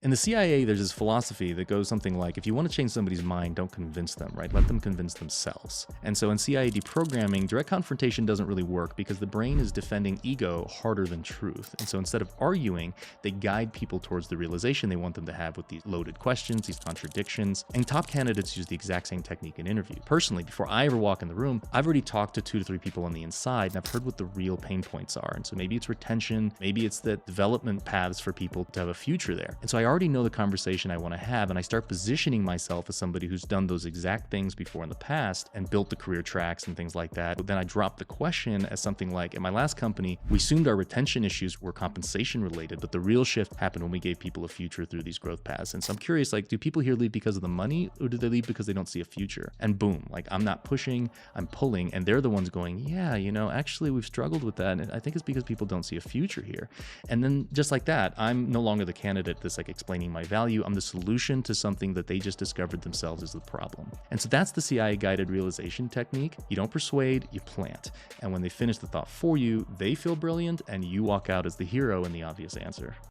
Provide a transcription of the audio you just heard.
In the CIA, there's this philosophy that goes something like, if you want to change somebody's mind, don't convince them, right? Let them convince themselves. And so in CIA deprogramming, direct confrontation doesn't really work because the brain is defending ego harder than truth. And so instead of arguing, they guide people towards the realization they want them to have with these loaded questions, these contradictions. And top candidates use the exact same technique in interview. Personally, before I ever walk in the room, I've already talked to 2 to 3 people on the inside, and I've heard what the real pain points are. And so maybe it's retention, maybe it's the development paths for people to have a future there. And so I already know the conversation I want to have, and I start positioning myself as somebody who's done those exact things before in the past and built the career tracks and things like that. But then I drop the question as something like, in my last company, we assumed our retention issues were compensation related, but the real shift happened when we gave people a future through these growth paths. And so I'm curious, like, do people here leave because of the money, or do they leave because they don't see a future? And boom, like, I'm not pushing, I'm pulling, and they're the ones going, yeah, actually we've struggled with that, and I think it's because people don't see a future here. And then just like that, I'm no longer the candidate that's like explaining my value. I'm the solution to something that they just discovered themselves is the problem. And so that's the CIA guided realization technique. You don't persuade, you plant. And when they finish the thought for you, they feel brilliant, and you walk out as the hero and the obvious answer.